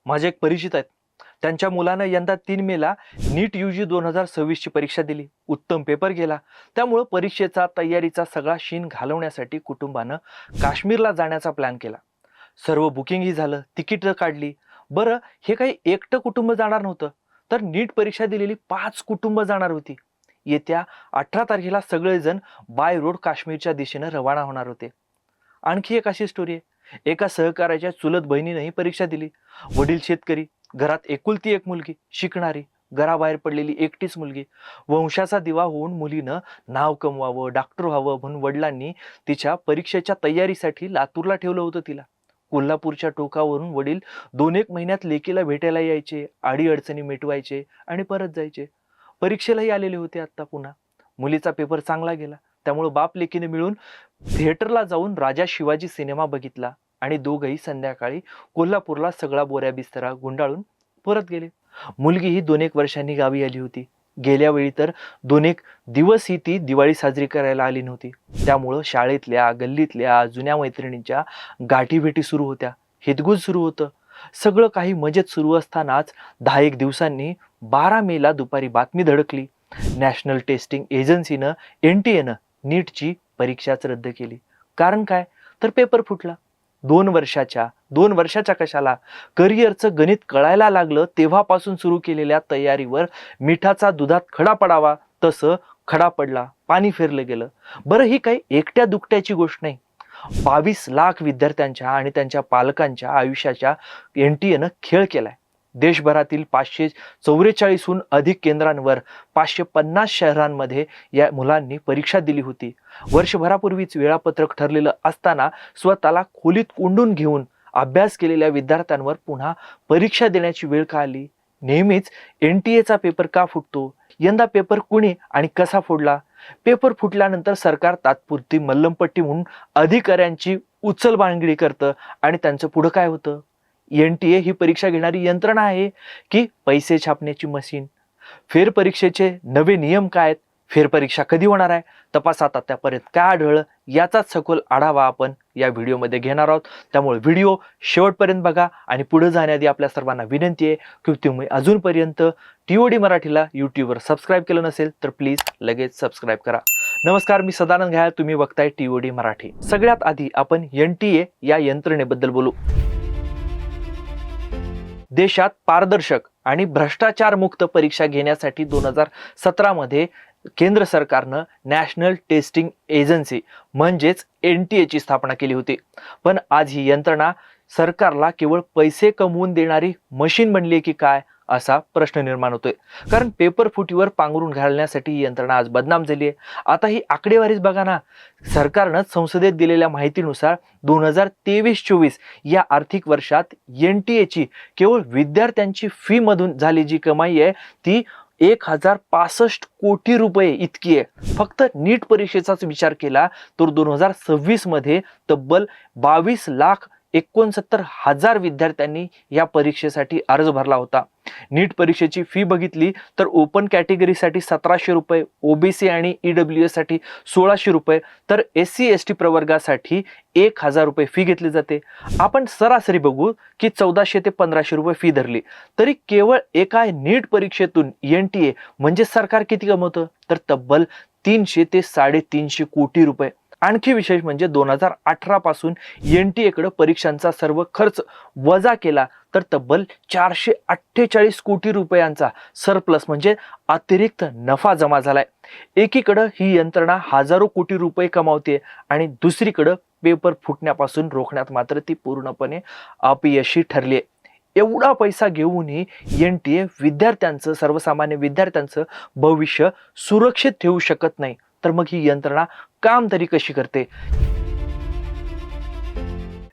माझे एक परिचित आहेत. त्यांच्या मुलानं यंदा 3 मेला नीट UG 2026 ची परीक्षा दिली. उत्तम पेपर गेला. त्यामुळं परीक्षेचा तयारीचा सगळा शीन घालवण्यासाठी कुटुंबानं काश्मीरला जाण्याचा प्लॅन केला. सर्व बुकिंगही झालं, तिकीट काढली. बरं, हे काही एकटं कुटुंब जाणार नव्हतं, तर नीट परीक्षा दिलेली 5 कुटुंब जाणार होती. येत्या 18 तारखेला सगळेजण बाय रोड काश्मीरच्या दिशेनं रवाना होणार होते. आणखी एक अशी स्टोरी आहे. एका सहकार्याच्या चुलत बहिणीनेही परीक्षा दिली. वडील शेतकरी, घरात एकुलती एक मुलगी, शिकणारी, घराबाहेर पडलेली एकटीच मुलगी. वंशाचा दिवा होऊन मुलीनं नाव कमवावं, डॉक्टर व्हावं म्हणून वडिलांनी तिच्या परीक्षेच्या तयारीसाठी लातूरला ठेवलं होतं तिला. कोल्हापूरच्या टोकावरून वडील 2-1 महिन्यात लेकीला भेटायला यायचे, अडीअडचणी मिटवायचे आणि परत जायचे. परीक्षेलाही आलेले होते आता पुन्हा. मुलीचा पेपर चांगला गेला, त्यामुळे बाप लेकीने मिळून थिएटरला जाऊन राजा शिवाजी सिनेमा बघितला आणि दोघंही संध्याकाळी कोल्हापूरला सगळा बोऱ्या बिस्तरा गुंडाळून परत गेले. मुलगी ही 2-1 वर्षांनी गावी आली होती. गेल्या वेळी तर 2-1 दिवस ही ती दिवाळी साजरी करायला आली नव्हती. त्यामुळं शाळेतल्या, गल्लीतल्या जुन्या मैत्रिणींच्या गाठीभेटी सुरू होत्या, हितगुज सुरू होतं. सगळं काही मजेत सुरू असतानाच 10-1 दिवसांनी 12 मेला दुपारी बातमी धडकली. नॅशनल टेस्टिंग एजन्सीनं NTAनं नीटची परीक्षाच रद्द केली. कारण काय, तर पेपर फुटला. 2 वर्षाच्या कशाला, करिअरचं गणित कळायला लागलं तेव्हापासून सुरू केलेल्या तयारीवर मिठाचा दुधात खडा पडावा तसं खडा पडला, पाणी फिरलं गेलं. बरं, ही काही एकट्या दुकट्याची गोष्ट नाही. 22 लाख विद्यार्थ्यांच्या आणि त्यांच्या पालकांच्या आयुष्याच्या NTAनं खेळ केलाय. देशभरातील 544हून अधिक केंद्रांवर 550 शहरांमध्ये या मुलांनी परीक्षा दिली होती. वर्षभरापूर्वीच वेळापत्रक ठरलेलं असताना स्वतःला खोलीत कोंडून घेऊन अभ्यास केलेल्या विद्यार्थ्यांवर पुन्हा परीक्षा देण्याची वेळ का आली? नेहमीच NTAचा पेपर का फुटतो? यंदा पेपर कुणी आणि कसा फोडला? पेपर फुटल्यानंतर सरकार तात्पुरती मल्लमपट्टी म्हणून अधिकाऱ्यांची उचलबांगडी करतं आणि त्यांचं पुढं काय होतं? NTA ही परीक्षा घेणारी यंत्रणा आहे की पैसे छापण्याची मशीन? फेरपरीक्षेचे नवे नियम काय आहेत? फेरपरीक्षा कधी होणार आहे? तपासात आतापर्यंत काय आढळलं? याचाच सखोल आढावा आपण या व्हिडिओमध्ये घेणार आहोत. त्यामुळे व्हिडिओ शेवटपर्यंत बघा. आणि पुढे जाण्याआधी आपल्या सर्वांना विनंती आहे की तुम्ही अजूनपर्यंत TOD मराठीला यूट्यूबवर सबस्क्राईब केलं नसेल तर प्लीज लगेच सबस्क्राईब करा. नमस्कार, मी सदानंद घायल, तुम्ही बघताय TOD मराठी. सगळ्यात आधी आपण NTA या यंत्रणेबद्दल बोलू. देशात पारदर्शक आणि भ्रष्टाचार मुक्त परीक्षा घेण्यासाठी 2017 मध्ये केंद्र सरकारनं नॅशनल टेस्टिंग एजन्सी म्हणजेच NTA ची स्थापना केली होती. पण आज ही यंत्रणा सरकारला केवळ पैसे कमवून देणारी मशीन बनली की काय, असा प्रश्न निर्माण होतोय. कारण पेपर फुटीवर पांघरून घालण्यासाठी ही यंत्रणा आज बदनाम झाली आहे. आता ही आकडेवारीच बघा ना. सरकारनं संसदेत दिलेल्या माहितीनुसार 2023-24 या आर्थिक वर्षात NTA ची केवळ विद्यार्थ्यांची फी मधून झाली जी कमाई आहे ती 1065 कोटी रुपये इतकी आहे. फक्त नीट परीक्षेचाच विचार केला तर 2026 मध्ये तब्बल 22,69,000 विद्यार्थ्यांनी या परीक्षेसाठी अर्ज भरला होता. नीट परीक्षेची फी बघितली तर ओपन कॅटेगरीसाठी 1700 रुपये, OBC आणि EWS साठी 1600 रुपये, तर SC ST प्रवर्गासाठी 1000 रुपये फी घेतली जाते. आपण सरासरी बघू की 1400 ते 1500 रुपये फी धरली तरी केवळ एका नीट परीक्षेतून NTA म्हणजे सरकार किती कमवतं, तर तब्बल 300 ते 350 कोटी रुपये. आणखी विशेष म्हणजे 2018 पासून NTA कडे परीक्षांचा सर्व खर्च वजा केला तर तब्बल 448 कोटी रुपयांचा सरप्लस म्हणजे अतिरिक्त नफा जमा झालाय. एकीकडे ही यंत्रणा हजारो कोटी रुपये कमावते आणि दुसरीकडे पेपर फुटण्यापासून रोखण्यात मात्र ती पूर्णपणे अपयशी ठरली आहे. एवढा पैसा घेऊनही NTA विद्यार्थ्यांचं, सर्वसामान्य विद्यार्थ्यांचं भविष्य सुरक्षित ठेवू शकत नाही. तर मग ही यंत्रणा काम तरी कशी करते?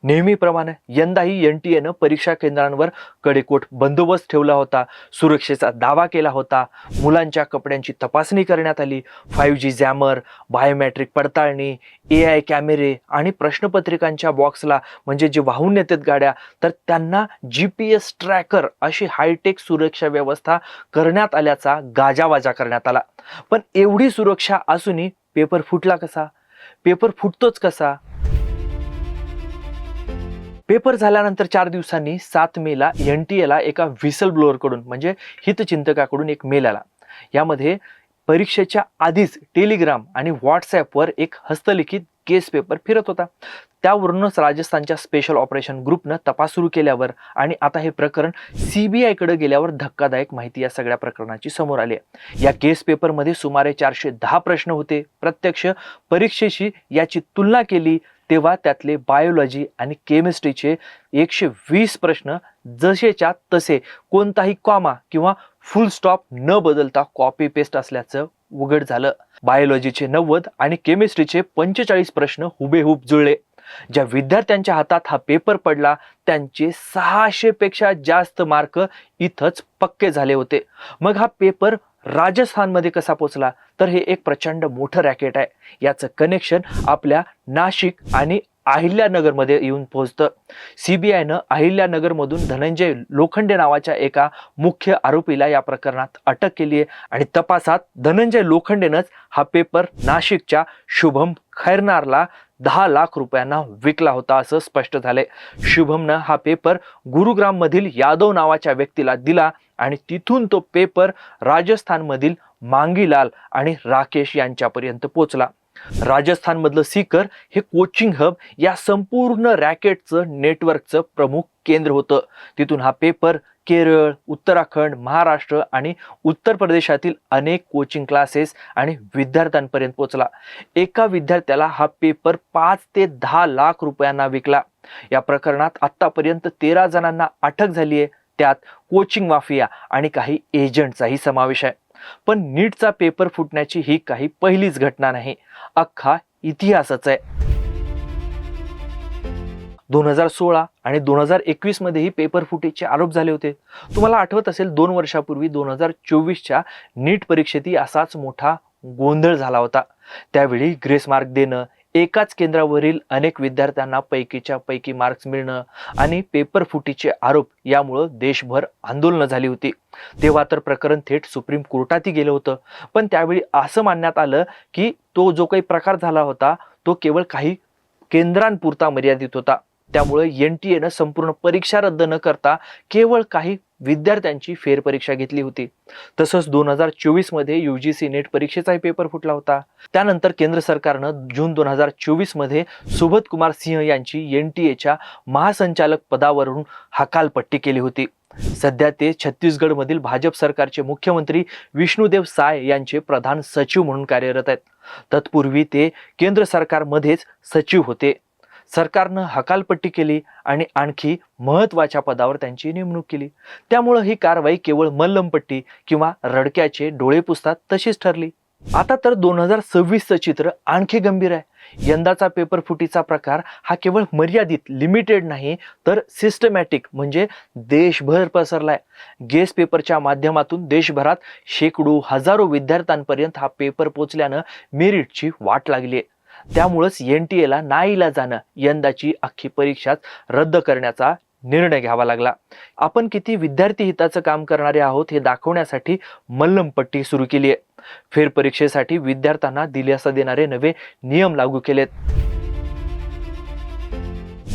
नेहमीप्रमाणे यंदाही NTAनं परीक्षा केंद्रांवर कडेकोट बंदोबस्त ठेवला होता. सुरक्षेचा दावा केला होता. मुलांच्या कपड्यांची तपासणी करण्यात आली. 5G जॅमर, बायोमेट्रिक पडताळणी, AI कॅमेरे आणि प्रश्नपत्रिकांच्या बॉक्सला म्हणजे जे वाहून येतात गाड्या तर त्यांना GPS ट्रॅकर अशी हायटेक सुरक्षा व्यवस्था करण्यात आल्याचा गाजावाजा करण्यात आला. पण एवढी सुरक्षा असूनही पेपर फुटला कसा? पेपर फुटतोच कसा? पेपर झाल्यानंतर 4 दिवसांनी 7 मेला NTA एका व्हिसल ब्लोअरकडून म्हणजे हितचिंतकाकडून एक मेल आला. यामध्ये परीक्षेच्या आधीच टेलिग्राम आणि व्हॉट्सॲपवर एक हस्तलिखित केस पेपर फिरत होता. त्यावरूनच राजस्थानच्या स्पेशल ऑपरेशन ग्रुपनं तपास सुरू केल्यावर आणि आता हे प्रकरण CBI कडे गेल्यावर धक्कादायक माहिती या सगळ्या प्रकरणाची समोर आली आहे. या केस पेपरमध्ये सुमारे 410 प्रश्न होते. प्रत्यक्ष परीक्षेशी याची तुलना केली तेव्हा त्यातले बायोलॉजी आणि केमिस्ट्रीचे 120 प्रश्न जसेच्या तसे, कोणताही कॉमा किंवा फुल स्टॉप न बदलता कॉपी पेस्ट असल्याचं उघड झालं. बायोलॉजीचे 90 आणि केमिस्ट्रीचे 45 प्रश्न हुबेहूब जुळले. ज्या विद्यार्थ्यांच्या हातात हा पेपर पडला त्यांचे 600 पेक्षा जास्त मार्क इथंच पक्के झाले होते. मग हा पेपर राजस्थानमध्ये कसा पोचला? तर हे एक प्रचंड मोठं रॅकेट आहे. याचं कनेक्शन आपल्या नाशिक आणि अहिल्यानगरमध्ये येऊन पोहोचतं. CBIनं अहिल्यानगरमधून धनंजय लोखंडे नावाच्या एका मुख्य आरोपीला या प्रकरणात अटक केली आहे आणि तपासात धनंजय लोखंडेनंच हा पेपर नाशिकच्या शुभम खैरनारला 10 लाख रुपयांना विकला होता असं स्पष्ट झालंय. शुभमनं हा पेपर गुरुग्राम मधील यादव नावाच्या व्यक्तीला दिला आणि तिथून तो पेपर राजस्थानमधील मांगीलाल आणि राकेश यांच्यापर्यंत पोहोचला. राजस्थानमधलं सीकर हे कोचिंग हब या संपूर्ण रॅकेटचं नेटवर्कचं प्रमुख केंद्र होतं. तिथून हा पेपर केरळ, उत्तराखंड, महाराष्ट्र आणि उत्तर प्रदेशातील अनेक कोचिंग क्लासेस आणि विद्यार्थ्यांपर्यंत पोहोचला. एका विद्यार्थ्याला हा पेपर 5 ते 10 लाख रुपयांना विकला. या प्रकरणात आतापर्यंत 13 जणांना अटक झाली आहे. त्यात कोचिंग माफिया आणि काही एजंटचाही समावेश आहे. पण नीटचा पेपर फुटण्याची ही काही पहिलीच घटना नाही, अख्खा इतिहासच आहे. 2016 आणि 2021 मध्येही पेपर फुटीचे आरोप झाले होते. तुम्हाला आठवत असेल 2 वर्षापूर्वी 2024च्या नीट परीक्षेतही असाच मोठा गोंधळ झाला होता. त्यावेळी ग्रेस मार्क देणं, एकाच केंद्रावरील अनेक विद्यार्थ्यांना पैकीच्या पैकी मार्क्स मिळणं आणि पेपर फुटीचे आरोप यामुळं देशभर आंदोलनं झाली होती. तेव्हा तर प्रकरण थेट सुप्रीम कोर्टातही गेलं होतं. पण त्यावेळी असं मानण्यात आलं की तो जो काही प्रकार झाला होता तो केवळ काही केंद्रांपुरता मर्यादित होता. त्यामुळे NTAनं संपूर्ण परीक्षा रद्द न करता केवळ काही विद्यार्थ्यांची फेरपरीक्षा घेतली होती. तसंच 2024 मध्ये UGC नीट परीक्षेचाही पेपर फुटला होता. त्यानंतर केंद्र सरकारनं जून 2024 मध्ये सुबोध कुमार सिंह यांची NTAच्या महासंचालक पदावरून हकालपट्टी केली होती. सध्या ते छत्तीसगडमधील भाजप सरकारचे मुख्यमंत्री विष्णुदेव साय यांचे प्रधान सचिव म्हणून कार्यरत आहेत. तत्पूर्वी ते केंद्र सरकारमध्येच सचिव होते. सरकारनं हकालपट्टी केली आणि आणखी महत्त्वाच्या पदावर त्यांची नेमणूक केली. त्यामुळे ही कारवाई केवळ मल्लमपट्टी किंवा रडक्याचे डोळे पुसतात तशीच ठरली. आता तर 2026चं चित्र आणखी गंभीर आहे. यंदाचा पेपर फुटीचा प्रकार हा केवळ मर्यादित लिमिटेड नाही तर सिस्टमॅटिक म्हणजे देशभर पसरलाय. गेस पेपरच्या माध्यमातून देशभरात शेकडो हजारो विद्यार्थ्यांपर्यंत हा पेपर पोचल्यानं मेरिटची वाट लागली आहे. त्यामुळेच NTAला नाईलाजानं यंदाची अख्खी परीक्षाच रद्द करण्याचा निर्णय घ्यावा लागला. आपण किती विद्यार्थी हिताचं काम करणारे आहोत हे दाखवण्यासाठी मल्लमपट्टी सुरू केली आहे. फेरपरीक्षेसाठी विद्यार्थ्यांना दिलासा देणारे नवे नियम लागू केलेत.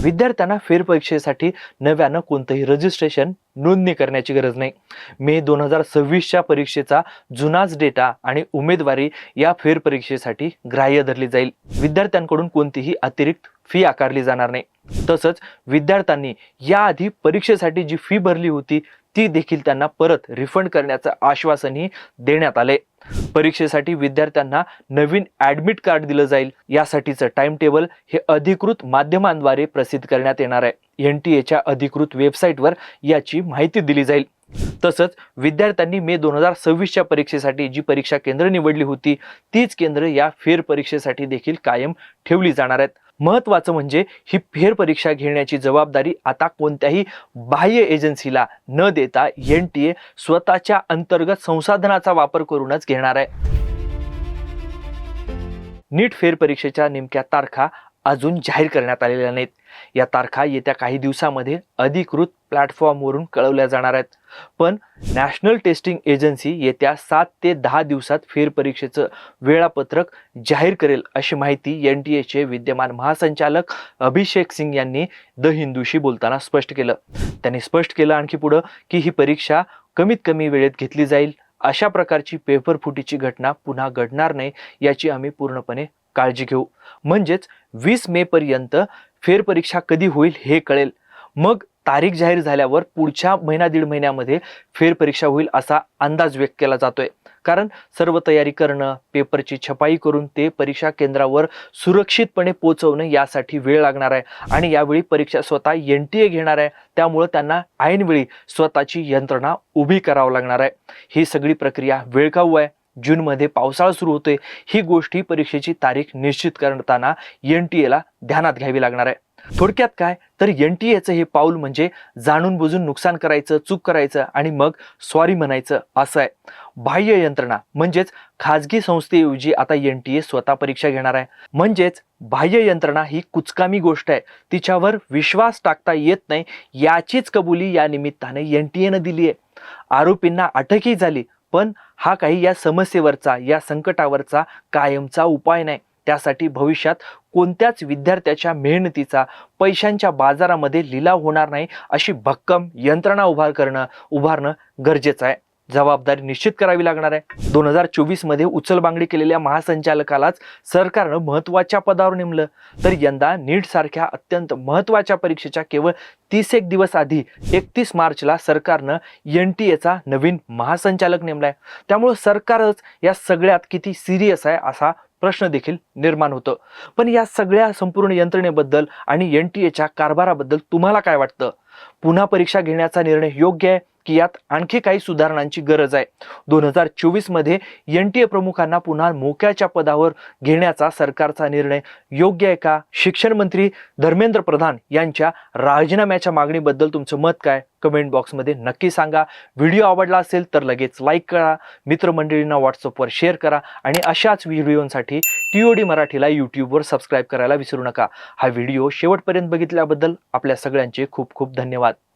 विद्यार्थ्यांना फेरपरीक्षेसाठी नव्यानं कोणतंही रजिस्ट्रेशन नोंदणी करण्याची गरज नाही. मे 2026च्या परीक्षेचा जुनाच डेटा आणि उमेदवारी या फेरपरीक्षेसाठी ग्राह्य धरली जाईल. विद्यार्थ्यांकडून कोणतीही अतिरिक्त फी आकारली जाणार नाही. तसंच विद्यार्थ्यांनी याआधी परीक्षेसाठी जी फी भरली होती ती देखील त्यांना परत रिफंड करण्याचं आश्वासनही देण्यात आले. परीक्षेसाठी विद्यार्थ्यांना नवीन ॲडमिट कार्ड दिलं जाईल. यासाठीचं टाइम टेबल हे अधिकृत माध्यमांद्वारे प्रसिद्ध करण्यात येणार आहे. NTAच्या अधिकृत वेबसाईटवर याची माहिती दिली जाईल. तसंच विद्यार्थ्यांनी मे 2026च्या परीक्षेसाठी जी परीक्षा केंद्र निवडली होती तीच केंद्र या फेरपरीक्षेसाठी देखील कायम ठेवली जाणार आहेत. महत्त्वाचं म्हणजे ही फेरपरीक्षा घेण्याची जबाबदारी आता कोणत्याही बाह्य एजन्सीला न देता NTA स्वतःच्या अंतर्गत संसाधनाचा वापर करूनच घेणार आहे. नीट फेरपरीक्षेच्या नेमक्या तारखा अजून जाहीर करण्यात आलेल्या नाहीत. या तारखा येत्या काही दिवसांमध्ये अधिकृत प्लॅटफॉर्मवरून कळवल्या जाणार आहेत. पण नॅशनल टेस्टिंग एजन्सी येत्या 7 ते 10 दिवसात फेरपरीक्षेचं वेळापत्रक जाहीर करेल, अशी माहिती NTAचे विद्यमान महासंचालक अभिषेक सिंग यांनी द हिंदूशी बोलताना स्पष्ट केलं. त्यांनी स्पष्ट केलं आणखी पुढं की ही परीक्षा कमीत कमी वेळेत घेतली जाईल. अशा प्रकारची पेपर फुटीची घटना पुन्हा घडणार नाही याची आम्ही पूर्णपणे काळजी घेऊ. म्हणजेच 20 मे पर्यंत फेरपरीक्षा कधी होईल हे कळेल. मग तारीख जाहीर झाल्यावर पुढच्या दीड महिन्यामध्ये फेरपरीक्षा होईल असा अंदाज व्यक्त केला जातोय. कारण सर्व तयारी करणं, पेपरची छपाई करून ते परीक्षा केंद्रावर सुरक्षितपणे पोहोचवणं यासाठी वेळ लागणार आहे आणि यावेळी परीक्षा स्वतः NTA घेणार आहे. त्यामुळे त्यांना ऐनवेळी स्वतःची यंत्रणा उभी करावं लागणार आहे. ही सगळी प्रक्रिया वेळखाऊ आहे. जूनमध्ये पावसाळा सुरू होतोय. ही गोष्टी परीक्षेची तारीख निश्चित करताना NTAला ध्यानात घ्यावी लागणार आहे. थोडक्यात काय तर NTAचं हे पाऊल म्हणजे जाणून बुजून नुकसान करायचं, चूक करायचं आणि मग सॉरी म्हणायचं असं आहे. बाह्य यंत्रणा म्हणजेच खाजगी संस्थेऐवजी आता NTA स्वतः परीक्षा घेणार आहे. म्हणजेच बाह्य यंत्रणा ही कुचकामी गोष्ट आहे, तिच्यावर विश्वास टाकता येत नाही याचीच कबुली या निमित्ताने NTAनं दिली आहे. आरोपींना अटकही झाली, पण हा काही या समस्येवरचा, या संकटावरचा कायमचा उपाय नाही. त्यासाठी भविष्यात कोणत्याच विद्यार्थ्याच्या मेहनतीचा पैशांच्या बाजारामध्ये लिलाव होणार नाही अशी भक्कम यंत्रणा उभारणं गरजेचं आहे. जबाबदारी निश्चित करावी लागणार आहे. 2024 मध्ये उचलबांगडी केलेल्या महासंचालकालाच सरकारनं महत्त्वाच्या पदावर नेमलं, तर यंदा नीट सारख्या अत्यंत महत्त्वाच्या परीक्षेच्या केवळ 31 दिवस आधी 31 मार्चला सरकारनं NTAचा नवीन महासंचालक नेमलाय. त्यामुळे सरकारच या सगळ्यात किती सिरियस आहे असा प्रश्न देखील निर्माण होतो. पण या सगळ्या संपूर्ण यंत्रणेबद्दल आणि NTAच्या कारभाराबद्दल तुम्हाला काय वाटतं? पुन्हा परीक्षा घेण्याचा निर्णय योग्य आहे की यात आणखी काही सुधारणांची गरज आहे? 2024 मध्ये NTA प्रमुखांना पुन्हा मोक्याच्या पदावर घेण्याचा सरकारचा निर्णय योग्य आहे का? शिक्षण मंत्री धर्मेंद्र प्रधान यांच्या राजीनाम्याच्या मागणीबद्दल तुमचं मत काय? कमेंट बॉक्समध्ये नक्की सांगा. व्हिडिओ आवडला असेल तर लगेच लाईक करा, मित्रमंडळींना व्हॉट्सअपवर शेअर करा आणि अशाच व्हिडिओंसाठी TOD मराठीला यूट्यूबवर सबस्क्राईब करायला विसरू नका. हा व्हिडिओ शेवटपर्यंत बघितल्याबद्दल आपल्या सगळ्यांचे खूप खूप धन्यवाद.